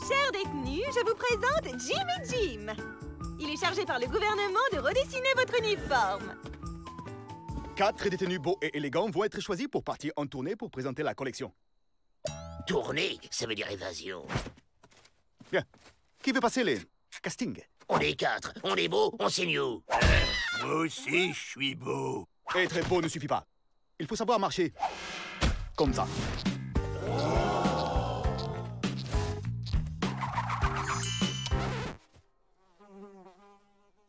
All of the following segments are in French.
Chers détenus, je vous présente Jim et Jim. Il est chargé par le gouvernement de redessiner votre uniforme. 4 détenus beaux et élégants vont être choisis pour partir en tournée pour présenter la collection. Tournée, ça veut dire évasion. Bien. Qui veut passer les castings? On est 4, on est beau, on signe où? Moi aussi, je suis beau. Être beau ne suffit pas. Il faut savoir marcher. Comme ça.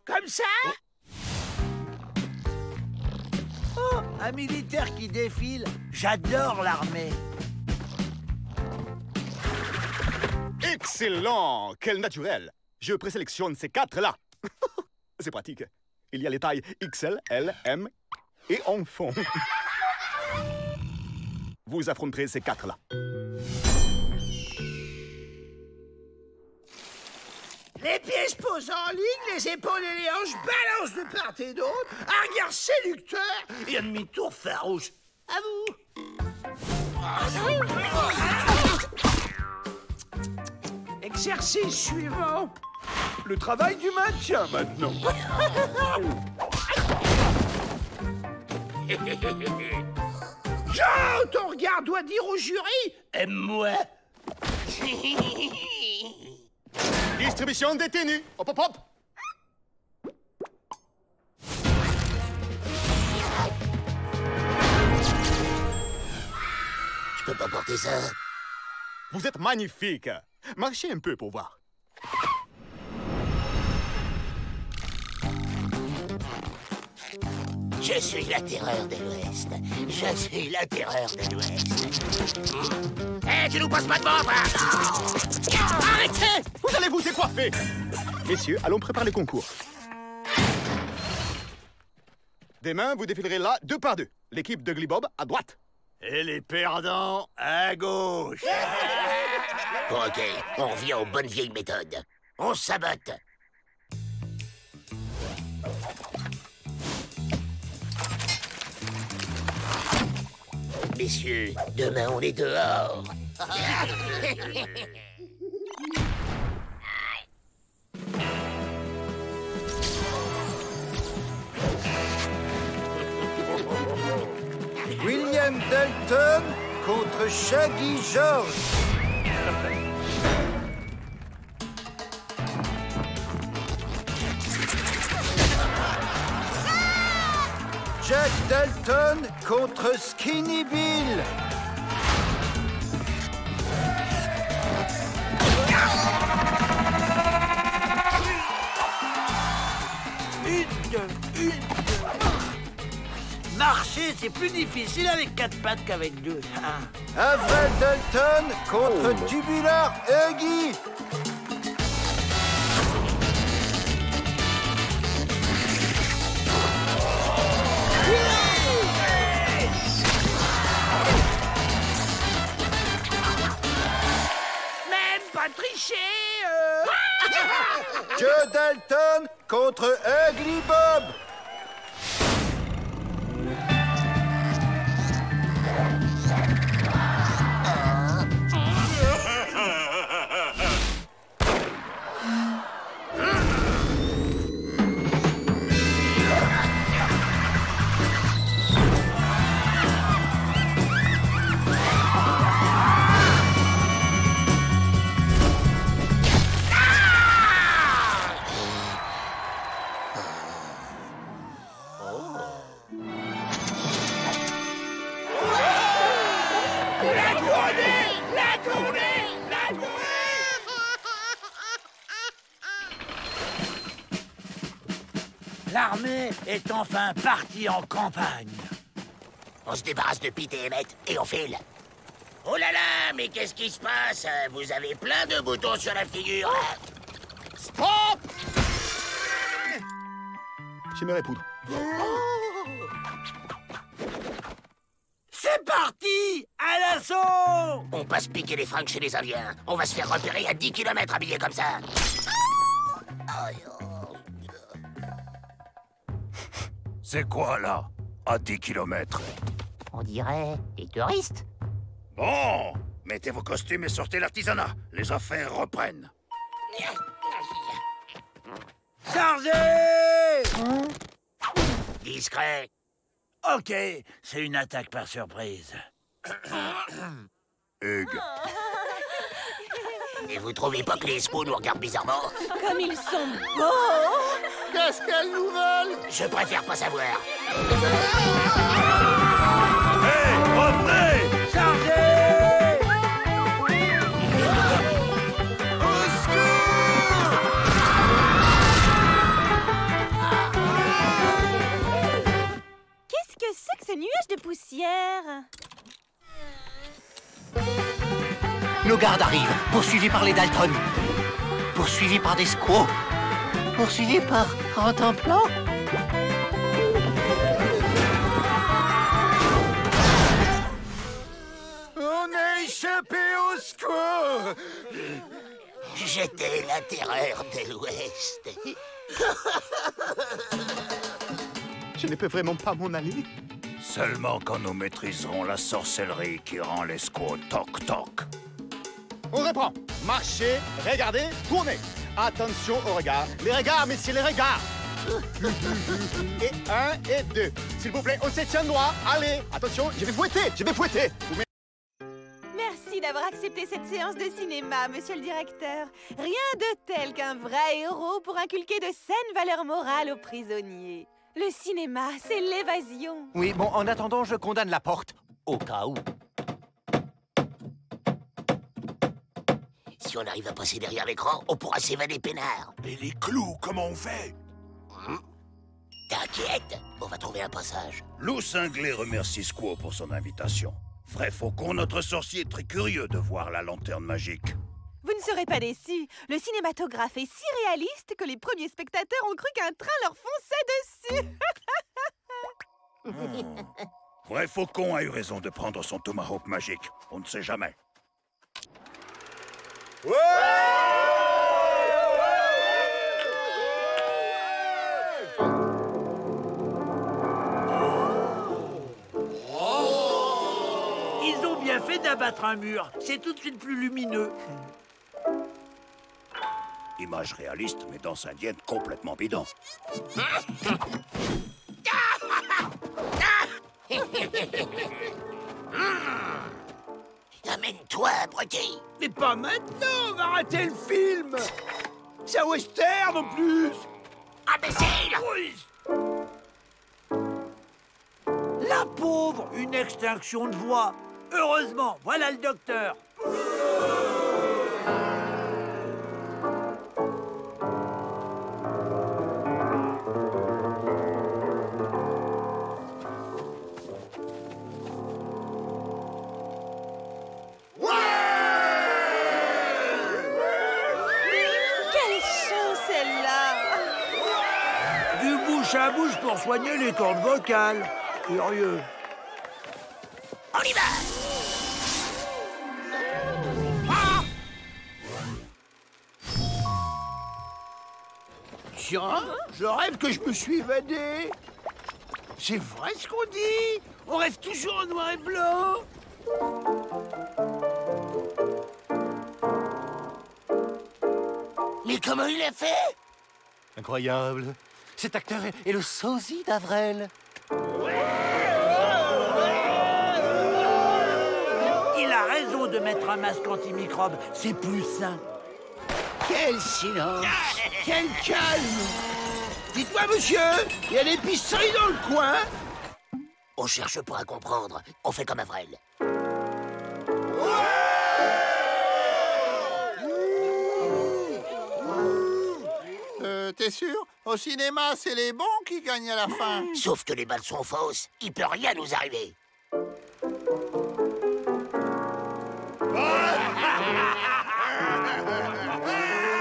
Comme ça? Oh, un militaire qui défile. J'adore l'armée. Excellent! Quel naturel! Je présélectionne ces 4-là. C'est pratique. Il y a les tailles XL, L, M et enfant. Vous affronterez ces 4-là. Les pieds se posent en ligne, les épaules et les hanches balancent de part et d'autre. Un regard séducteur et un demi-tour farouche. À vous. Exercice suivant. Le travail du maintien, maintenant. Jean, ton regard doit dire au jury, aime-moi. Distribution détenus. Hop, hop, hop. Je peux pas porter ça. Vous êtes magnifique. Marchez un peu pour voir. Je suis la terreur de l'Ouest. Je suis la terreur de l'Ouest. Hé, tu nous passes pas devant, toi! Arrêtez! Vous allez vous décoiffer. Messieurs, allons préparer le concours. Demain, vous défilerez là 2 par 2. L'équipe de Glibob à droite. Et les perdants à gauche. Bon, ok, on revient aux bonnes vieilles méthodes. On sabote. Messieurs, demain on est dehors. William Dalton contre Shaggy George. Jack Dalton contre Skinny Bill. Marcher, c'est plus difficile avec 4 pattes qu'avec 2. Aval Dalton contre Tubular Huggy. Même pas tricher. Joe Dalton contre Ugly Bob. L'armée est enfin partie en campagne. On se débarrasse de Pete et Emmett et on file. Oh là là, mais qu'est-ce qui se passe? Vous avez plein de boutons sur la figure. Stop! J'aimerais poudre. C'est parti! À l'assaut! On passe piquer les fringues chez les Indiens. On va se faire repérer à 10 km habillés comme ça. C'est quoi, là? À 10 km. On dirait des touristes. Bon, Mettez vos costumes et sortez l'artisanat. Les affaires reprennent. Chargez! Discret. Ok, c'est une attaque par surprise. Hugues, Et vous trouvez pas que les espoirs nous regardent bizarrement? Comme ils sont beaux! Qu'est-ce qu'elles nous veulent? Je préfère pas savoir. hey, revenez! Chargez! Qu'est-ce que c'est que ce nuage de poussière? Nos gardes arrivent, poursuivis par les Dalton. Poursuivis par des squaws. Poursuivis par Rantanplan. On a échappé au squaw! J'étais la terreur de l'Ouest. Je ne peux vraiment pas m'en aller. Seulement quand nous maîtriserons la sorcellerie qui rend les squaws toc-toc. On reprend. Marchez, regardez, tournez. Attention au regard. Les regards, messieurs, les regards. Et 1 et 2. S'il vous plaît, on se tient droit. Allez, attention, je vais fouetter, je vais fouetter. Merci d'avoir accepté cette séance de cinéma, monsieur le directeur. Rien de tel qu'un vrai héros pour inculquer de saines valeurs morales aux prisonniers. Le cinéma, c'est l'évasion. Oui, bon, en attendant, je condamne la porte. Au cas où. Si on arrive à passer derrière l'écran, on pourra s'évader peinard. Et les clous, comment on fait? T'inquiète, on va trouver un passage. Loup Cinglé remercie Squaw pour son invitation. Vrai faucon, notre sorcier est très curieux de voir la lanterne magique. Vous ne serez pas déçus. Le cinématographe est si réaliste que les premiers spectateurs ont cru qu'un train leur fonçait dessus. Vrai faucon a eu raison de prendre son tomahawk magique. On ne sait jamais. Ils ont bien fait d'abattre un mur. C'est tout de suite plus lumineux. Image réaliste, mais danse indienne complètement bidon. Amène-toi, abruti. Mais pas maintenant, on va rater le film. C'est un western en plus. Imbécile! Oui. La pauvre, une extinction de voix. Heureusement, voilà le docteur. Quelle chance celle-là! Du bouche à bouche pour soigner les cordes vocales. Curieux. On y va! Tiens, je rêve que je me suis évadé. C'est vrai ce qu'on dit. On rêve toujours en noir et blanc. Mais comment il a fait? Incroyable. Cet acteur est le sosie d'Avrel. Il a raison de mettre un masque antimicrobe. C'est plus sain. Quel silence. Quel calme. Dites-moi, monsieur, il y a l'épicerie dans le coin? On cherche pas à comprendre. On fait comme Avrel. T'es sûr? Au cinéma, c'est les bons qui gagnent à la fin. Sauf que les balles sont fausses. Il peut rien nous arriver.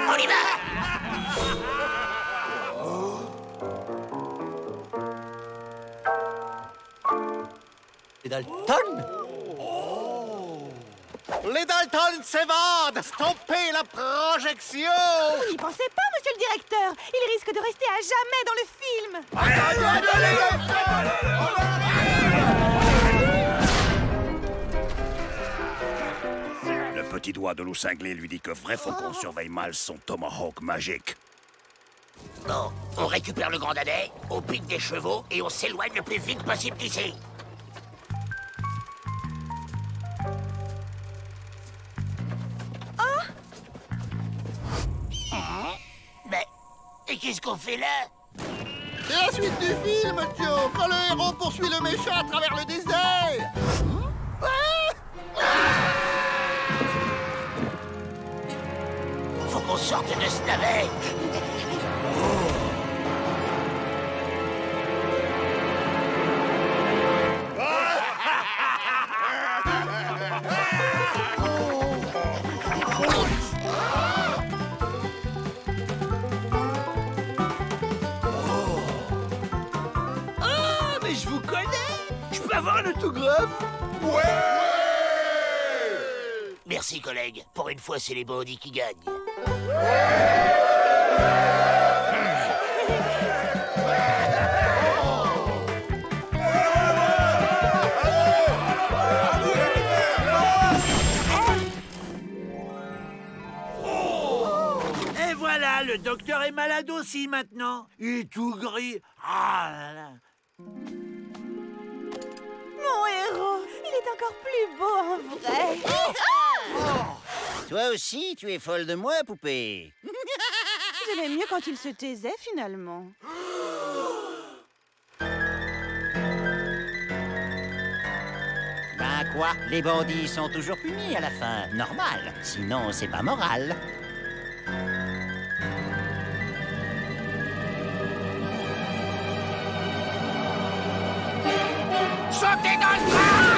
On y va! Les Dalton? Les Dalton s'évadent! Stoppez la projection! Vous n'y pensez pas, monsieur le directeur? Il risque de rester à jamais dans le film. petit doigt de loup cinglé lui dit que Vrai Faucon surveille mal son tomahawk magique. Bon, on récupère le grand dadais, on pique des chevaux et on s'éloigne le plus vite possible d'ici. Mais qu'est-ce qu'on fait là? C'est la suite du film, Joe, quand le héros poursuit le méchant à travers le désert. Faut qu'on sorte de ce navet. Ah, mais je vous connais. Je peux avoir un autographe? Merci, collègue. Pour une fois, c'est les bandits qui gagnent. Et voilà, le docteur est malade aussi maintenant. Il est tout gris. Ah là là. Mon héros, il est encore plus beau en vrai. Toi aussi, tu es folle de moi, poupée. J'aimais mieux quand il se taisait finalement. Ben quoi, les bandits sont toujours punis à la fin. Normal. Sinon, c'est pas moral. Sautez dans le train!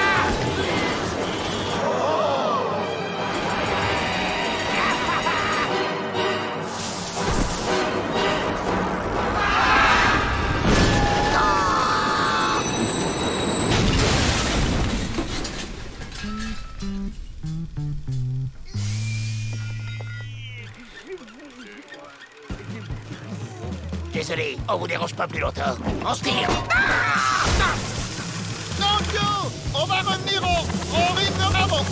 Désolé, on vous dérange pas plus longtemps. On se tire. Non, Joe, on va revenir au rythme avant.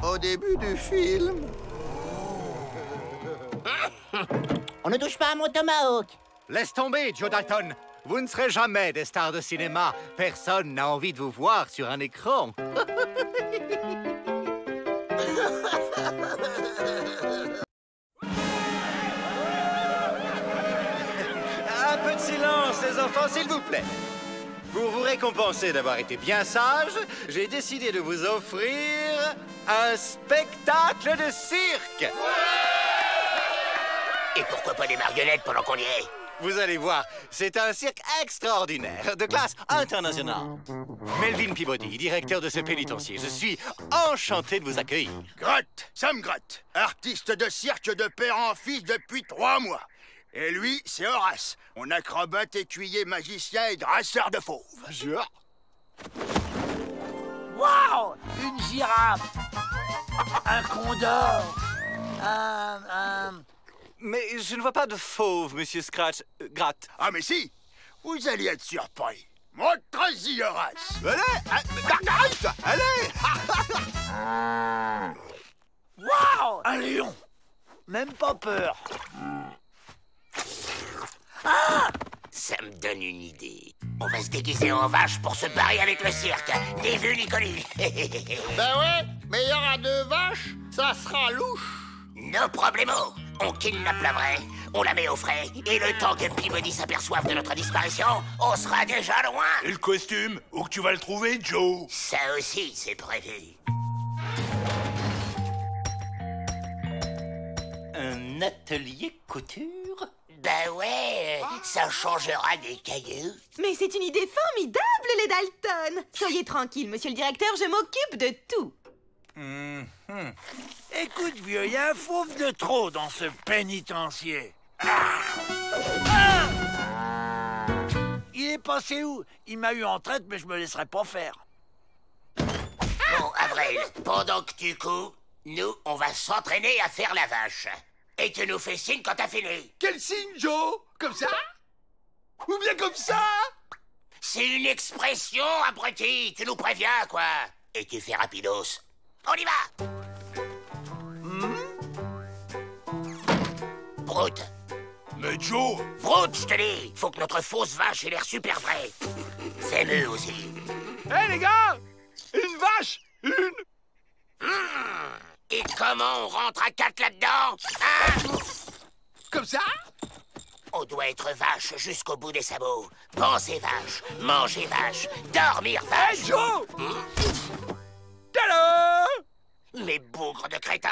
Au début du film... On ne touche pas à mon tomahawk. Laisse tomber, Joe Dalton. Vous ne serez jamais des stars de cinéma. Personne n'a envie de vous voir sur un écran. Un peu de silence, les enfants, s'il vous plaît. Pour vous récompenser d'avoir été bien sages, j'ai décidé de vous offrir un spectacle de cirque. Et pourquoi pas des marionnettes pendant qu'on y est? Vous allez voir, c'est un cirque extraordinaire, de classe internationale. Melvin Peabody, directeur de ce pénitencier, je suis enchanté de vous accueillir. Grotte, Sam Grotte, artiste de cirque de père en fils depuis 3 mois. Et lui, c'est Horace, mon acrobate, écuyer, magicien et drasseur de fauves. Waouh! Une girafe! Un condor! Mais je ne vois pas de fauve, monsieur Scratch. Gratte. Ah mais si, vous allez être surpris. Montre-y, Horace. Allez. Waouh! Un lion! Même pas peur. Ça me donne une idée. On va se déguiser en vache pour se barrer avec le cirque. Des vues, Nicolas. Ben ouais, mais il y aura 2 vaches, ça sera louche. No problemo. On kidnappe la vraie, on la met au frais, et le temps que Peabody s'aperçoive de notre disparition, on sera déjà loin. Et le costume? Où que tu vas le trouver, Joe? Ça aussi, c'est prévu. Un atelier couture? Ben ouais, ça changera des cailloux. Mais c'est une idée formidable, les Dalton. Soyez tranquille, monsieur le directeur, je m'occupe de tout. Écoute, vieux, il y a un fauve de trop dans ce pénitencier. Il est passé où? Il m'a eu en traite, mais je me laisserai pas faire. Bon, Avril, pendant que tu couds, nous, on va s'entraîner à faire la vache. Et tu nous fais signe quand t'as fini. Quel signe, Joe? Comme ça? Ou bien comme ça? C'est une expression, abruti. Tu nous préviens, quoi. Et tu fais rapidos. On y va. Brute. Mais Joe! Brute, je te dis. Faut que notre fausse vache ait l'air super vraie. Fais-le aussi. Hé, les gars! Une vache! Et comment on rentre à 4 là-dedans, hein? Comme ça? On doit être vache jusqu'au bout des sabots. Penser vache, manger vache, dormir vache. Hey, Joe! Tadam! Mais bougre de crétin!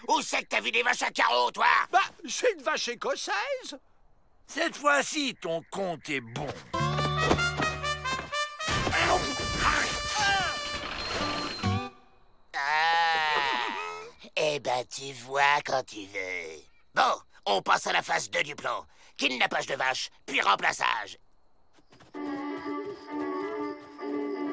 Où c'est que t'as vu des vaches à carreaux, toi? Bah, c'est une vache écossaise. Cette fois-ci, ton compte est bon. Eh ben, tu vois quand tu veux. Bon, on passe à la phase 2 du plan. Kidnappage de vache, puis remplaçage.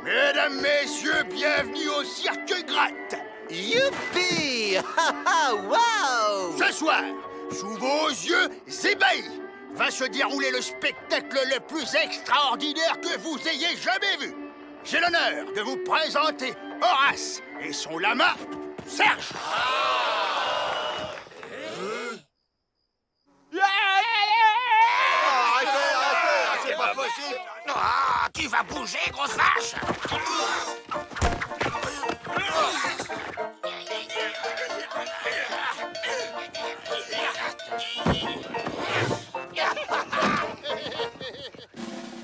Mesdames, messieurs, bienvenue au Cirque Gratte. Youpi! Wow! Ce soir, sous vos yeux ébahis, va se dérouler le spectacle le plus extraordinaire que vous ayez jamais vu. J'ai l'honneur de vous présenter Horace et son lama, Serge. Arrêtez, c'est pas possible. Ah, tu vas bouger, grosse vache!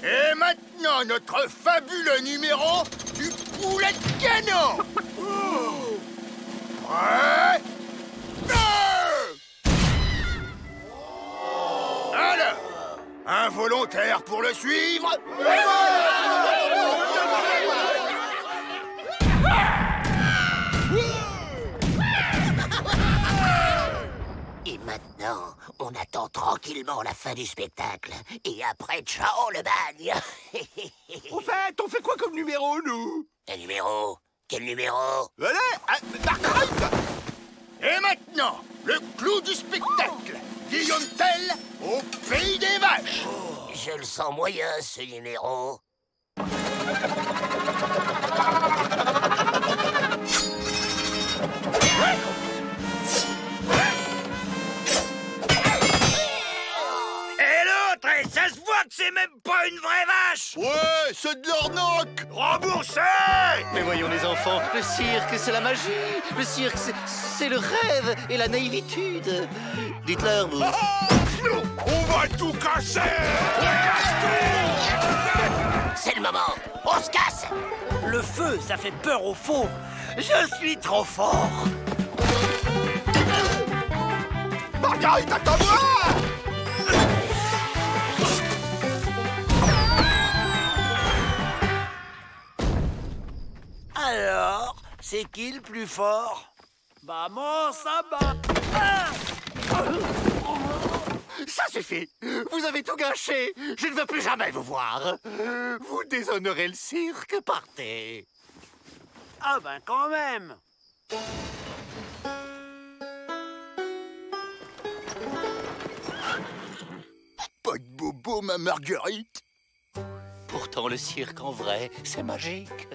Et maintenant, notre fabuleux numéro du poulet de canon. Prêt? Alors, un volontaire pour le suivre? Et maintenant, on attend tranquillement la fin du spectacle. Et après, ciao le bagne. Au fait, on fait quoi comme numéro, nous? Un numéro? Quel numéro? Allez, Marguerite! Et maintenant, le clou du spectacle. Guillaume Tell au pays des vaches. Je le sens moyen, ce numéro. Ça se voit que c'est même pas une vraie vache! Ouais, c'est de l'arnaque. Remboursé! Mais voyons les enfants, le cirque c'est la magie, le cirque c'est le rêve et la naïvitude. Dites-leur, vous. On va tout casser! On casse tout! C'est le moment. On se casse. Le feu, ça fait peur aux faux. Je suis trop fort. Marguerite, attends-moi! Alors, c'est qui le plus fort? Maman, ça bat. Ça suffit. Vous avez tout gâché. Je ne veux plus jamais vous voir. Vous déshonorez le cirque. Partez. Ah ben quand même. Pas de bobo, ma Marguerite. Pourtant, le cirque en vrai, c'est magique.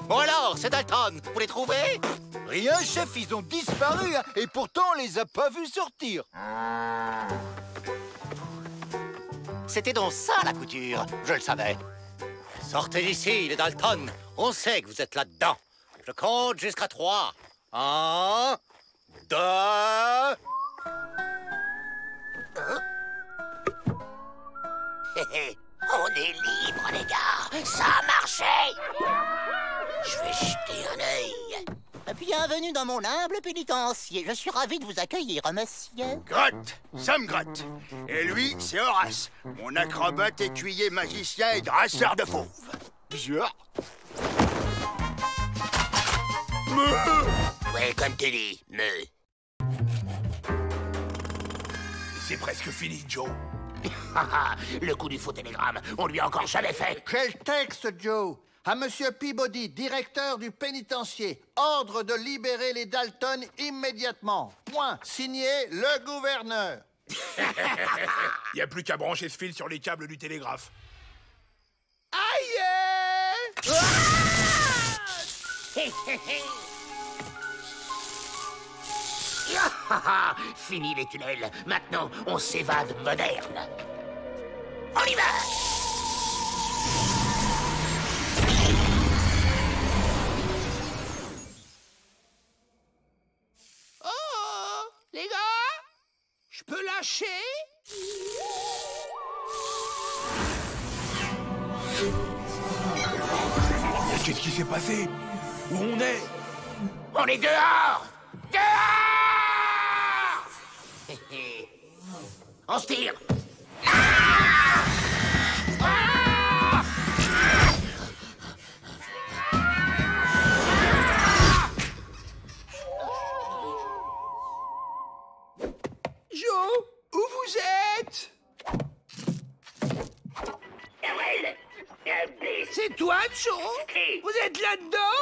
Bon alors, c'est Dalton. Vous les trouvez? Rien, chef, ils ont disparu, hein, et pourtant on les a pas vus sortir. C'était donc ça, la couture. Je le savais. Sortez d'ici, les Dalton. On sait que vous êtes là-dedans. Je compte jusqu'à 3. 1, 2... On est libre, les gars. Ça a marché. Je vais jeter un œil. Bienvenue dans mon humble pénitencier. Je suis ravi de vous accueillir, monsieur. Gratte, Sam Gratte. Et lui, c'est Horace, mon acrobate, écuyer, magicien et drasseur de fauves. Bizarre. Ouais, comme tu dis, me. C'est presque fini, Joe. Le coup du faux télégramme, on lui a encore jamais fait. Quel texte, Joe? À Monsieur Peabody, directeur du pénitencier. Ordre de libérer les Dalton immédiatement. point. Signé le gouverneur. Y a plus qu'à brancher ce fil sur les câbles du télégraphe. Aïe! Fini les tunnels. Maintenant, on s'évade moderne. On y va! Oh, les gars, je peux lâcher? Qu'est-ce qui s'est passé? Où on est? On est dehors! Dehors! On se tire! Joe, où vous êtes? C'est toi, Joe? Vous êtes là-dedans?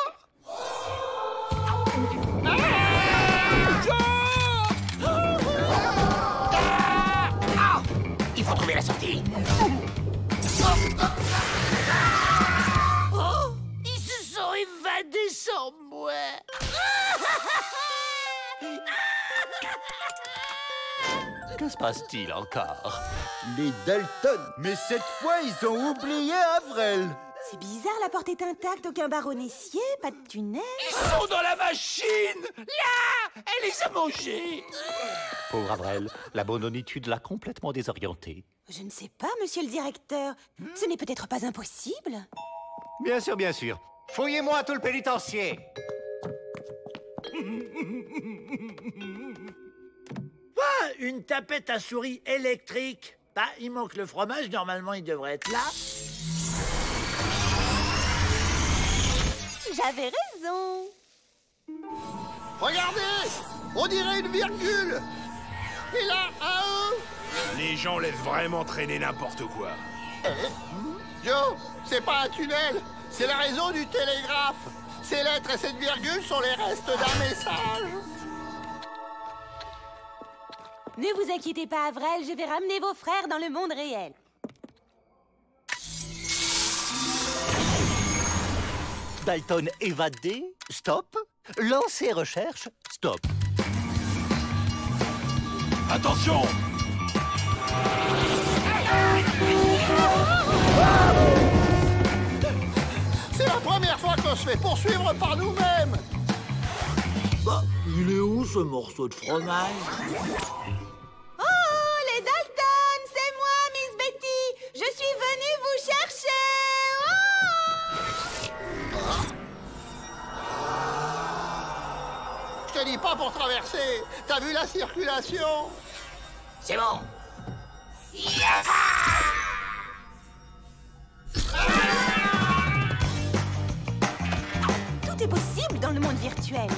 Il faut trouver la sortie. Oh, ils se sont évadés sans moi. Que se passe-t-il encore? Les Dalton. Mais cette fois, ils ont oublié Avrel. C'est bizarre, la porte est intacte, aucun baronessier, pas de tunnel. Ils sont dans la machine. Là, elle les a mangés. Pauvre Avrel, la bononitude l'a complètement désorienté. Je ne sais pas, monsieur le directeur. Ce n'est peut-être pas impossible. Bien sûr, bien sûr. Fouillez-moi tout le pénitencier. Ah, une tapette à souris électrique. Bah, il manque le fromage, normalement il devrait être là. J'avais raison. Regardez, on dirait une virgule. Et là, un E. Les gens laissent vraiment traîner n'importe quoi. Joe, c'est pas un tunnel, c'est la raison du télégraphe. Ces lettres et cette virgule sont les restes d'un message. Ne vous inquiétez pas, Avrel, je vais ramener vos frères dans le monde réel. Dalton évadé? Stop. Lancer recherche? Stop. Attention! C'est la première fois qu'on se fait poursuivre par nous-mêmes. Bah, il est où ce morceau de fromage? Oh, les Dalton, c'est moi, Miss Betty. Je suis venue vous chercher. Je te dis pas pour traverser. T'as vu la circulation? C'est bon. Tout est possible dans le monde virtuel.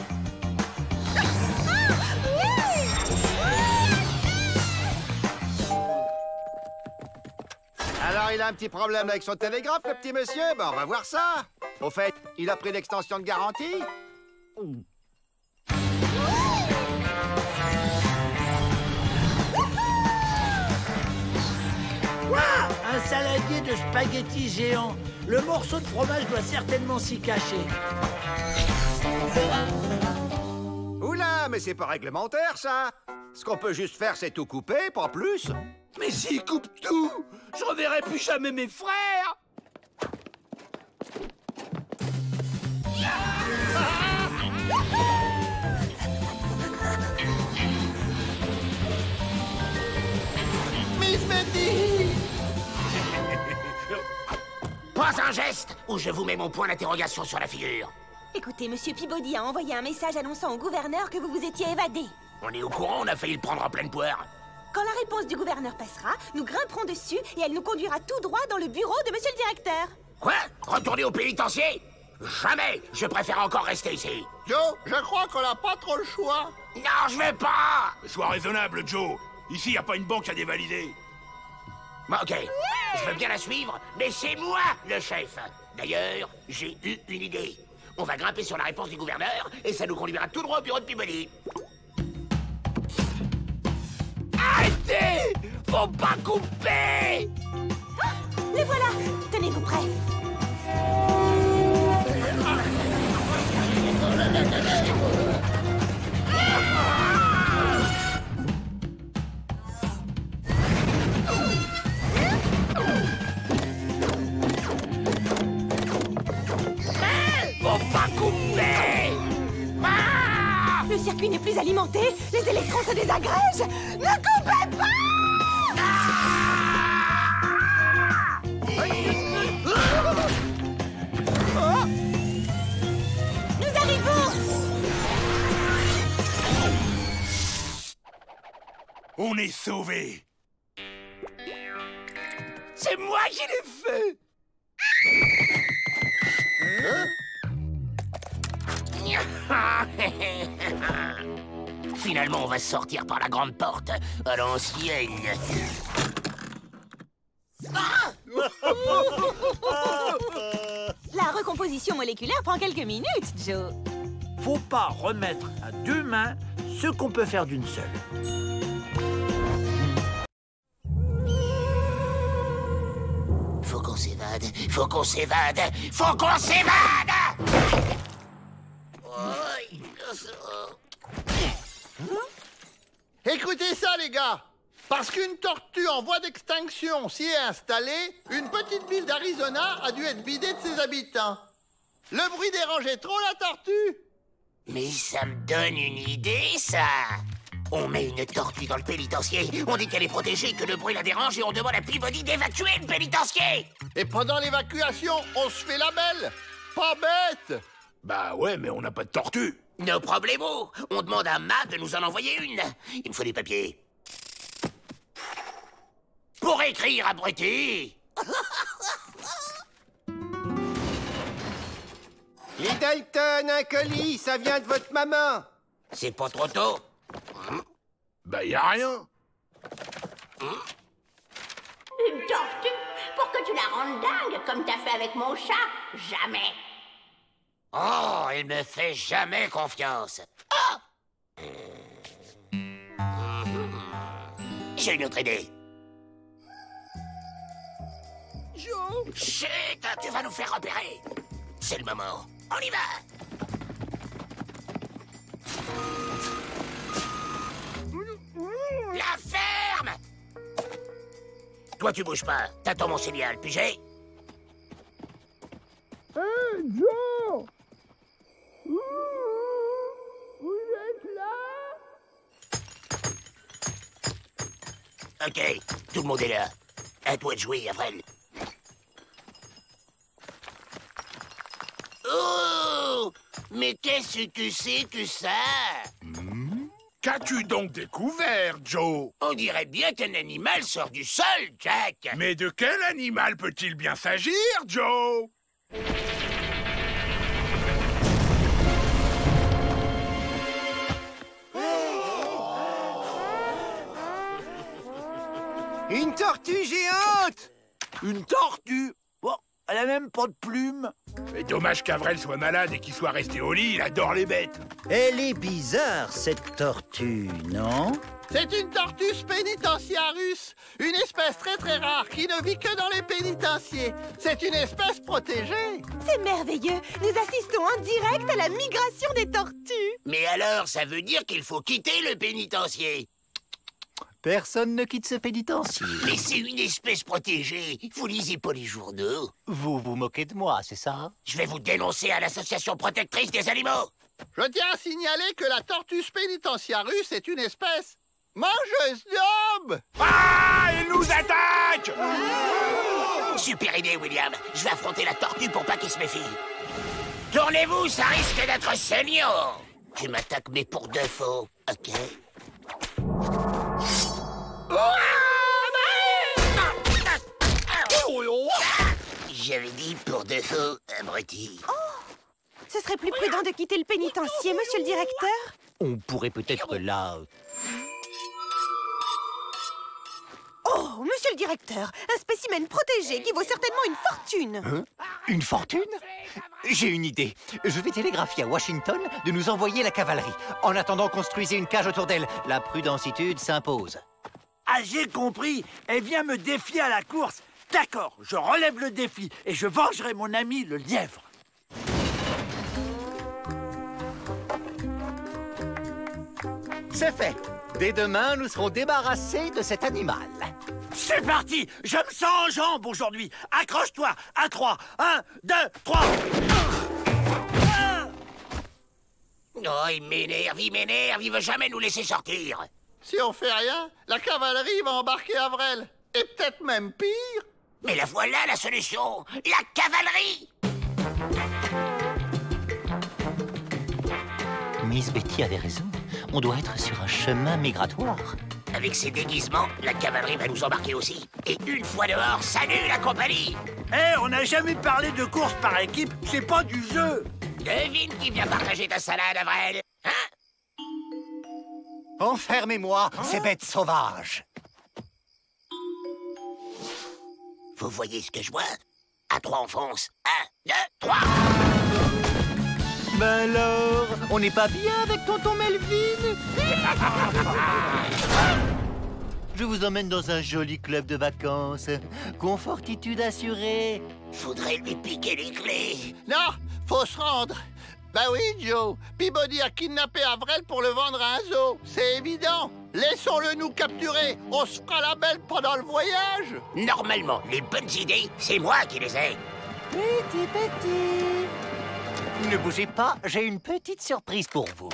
Alors, il a un petit problème avec son télégraphe, le petit monsieur? Ben, on va voir ça. Au fait, il a pris l'extension de garantie? Un saladier de spaghettis géant. Le morceau de fromage doit certainement s'y cacher. Oula, mais c'est pas réglementaire, ça. Ce qu'on peut juste faire, c'est tout couper, pas plus. Mais s'il coupe tout, je reverrai plus jamais mes frères. Miss Betty! Pas un geste ou je vous mets mon point d'interrogation sur la figure. Écoutez, monsieur Peabody a envoyé un message annonçant au gouverneur que vous vous étiez évadé. On est au courant, on a failli le prendre en pleine poire. Quand la réponse du gouverneur passera, nous grimperons dessus et elle nous conduira tout droit dans le bureau de monsieur le directeur. Quoi? Retourner au pénitencier? Jamais! Je préfère encore rester ici. Joe, je crois qu'on n'a pas trop le choix. Non, je vais pas! Sois raisonnable, Joe. Ici, y a pas une banque à dévalider. Bon, ok, je veux bien la suivre, mais c'est moi le chef. D'ailleurs, j'ai eu une idée. On va grimper sur la réponse du gouverneur et ça nous conduira tout droit au bureau de Peabody. Arrêtez! Faut pas couper! Les voilà! Tenez-vous prêts! Faut pas couper! Le circuit n'est plus alimenté, les électrons se désagrègent! Ne coupez pas! Nous arrivons! On est sauvés. C'est moi qui l'ai fait! Finalement, on va sortir par la grande porte à l'ancienne. La recomposition moléculaire prend quelques minutes, Joe. Faut pas remettre à deux mains ce qu'on peut faire d'une seule. Faut qu'on s'évade, faut qu'on s'évade, faut qu'on s'évade! Écoutez ça, les gars. Parce qu'une tortue en voie d'extinction s'y est installée, une petite ville d'Arizona a dû être vidée de ses habitants. Le bruit dérangeait trop la tortue. Mais ça me donne une idée, ça! On met une tortue dans le pénitencier, on dit qu'elle est protégée, que le bruit la dérange et on demande à Peabody d'évacuer le pénitencier! Et pendant l'évacuation, on se fait la belle. Pas bête. Bah ouais, mais on n'a pas de tortue. No problemo! On demande à Matt de nous en envoyer une. Il me faut des papiers. Pour écrire, abruti! Les Dalton, un colis, ça vient de votre maman. C'est pas trop tôt? Bah y a rien. Une tortue? Pour que tu la rendes dingue, comme t'as fait avec mon chat? Jamais! Oh, il me fait jamais confiance. Ah! J'ai une autre idée. Joe! Chut, tu vas nous faire repérer. C'est le moment. On y va. La ferme! Toi, tu bouges pas. T'attends mon signal, pigé? Joe! Vous êtes là? Ok, tout le monde est là. À toi de jouer, Avril. Oh! Mais qu'est-ce que tu sais que ça? Qu'as-tu donc découvert, Joe? On dirait bien qu'un animal sort du sol, Jack. Mais de quel animal peut-il bien s'agir, Joe? Une tortue géante. Une tortue? Bon, elle a même pas de plumes. Mais dommage qu'Avril soit malade et qu'il soit resté au lit, il adore les bêtes. Elle est bizarre, cette tortue, non? C'est une Tortus pénitentiarus, une espèce très très rare qui ne vit que dans les pénitenciers. C'est une espèce protégée. C'est merveilleux! Nous assistons en direct à la migration des tortues! Mais alors, ça veut dire qu'il faut quitter le pénitencier. Personne ne quitte ce pénitencier. Mais c'est une espèce protégée. Vous lisez pas les journaux? Vous vous moquez de moi, c'est ça? Je vais vous dénoncer à l'association protectrice des animaux. Je tiens à signaler que la Tortus pénitentiarus est une espèce mangeuse d'hommes. Ah, il nous attaque! Super idée, William. Je vais affronter la tortue pour pas qu'il se méfie. Tournez-vous, ça risque d'être saignant. Tu m'attaques, mais pour de faux, ok? J'avais dit pour de faux, abruti. Oh! Ce serait plus prudent de quitter le pénitencier, monsieur le directeur? On pourrait peut-être là... Oh, monsieur le directeur, un spécimen protégé qui vaut certainement une fortune. Hein? Une fortune? J'ai une idée. Je vais télégraphier à Washington de nous envoyer la cavalerie. En attendant, construisez une cage autour d'elle. La prudentitude s'impose. Ah, j'ai compris. Elle vient me défier à la course. D'accord, je relève le défi et je vengerai mon ami le lièvre. C'est fait. Dès demain, nous serons débarrassés de cet animal. C'est parti. Je me sens en jambes aujourd'hui. Accroche-toi. À 3. 1, 2, 3. Oh, il m'énerve, il veut jamais nous laisser sortir. Si on fait rien, la cavalerie va embarquer Avrel. Et peut-être même pire. Mais la voilà la solution, la cavalerie. Miss Betty avait raison. On doit être sur un chemin migratoire. Avec ces déguisements, la cavalerie va nous embarquer aussi. Et une fois dehors, salut la compagnie. On n'a jamais parlé de course par équipe, c'est pas du jeu. Devine qui vient partager ta salade, Avrel. Hein? Enfermez-moi, ces bêtes sauvages. Vous voyez ce que je vois? À 3, on fonce. 1, 2, 3. Ben alors, on n'est pas bien avec tonton Melvin? Je vous emmène dans un joli club de vacances. Confortitude assurée. Faudrait lui piquer les clés. Non, faut se rendre. Bah oui, Joe. Peabody a kidnappé Avrel pour le vendre à un zoo. C'est évident. Laissons-le nous capturer. On se fera la belle pendant le voyage. Normalement, les bonnes idées, c'est moi qui les ai. Petit. Ne bougez pas, j'ai une petite surprise pour vous.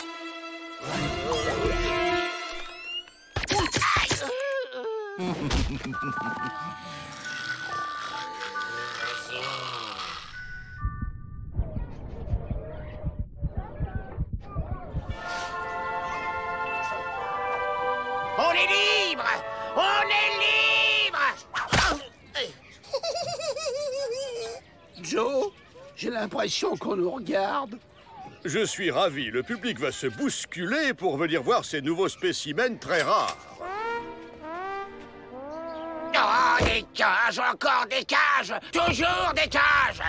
On est libre! On est libre! Joe, j'ai l'impression qu'on nous regarde. Je suis ravi. Le public va se bousculer pour venir voir ces nouveaux spécimens très rares. Oh, des cages, encore des cages! Toujours des cages!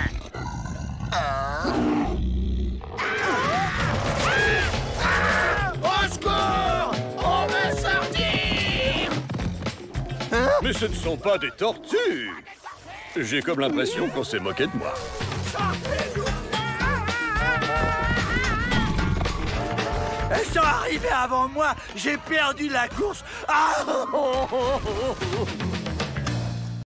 Au secours! On veut sortir! Mais ce ne sont pas des tortues. J'ai comme l'impression qu'on s'est moqué de moi. Elles sont arrivées avant moi. J'ai perdu la course. Ah!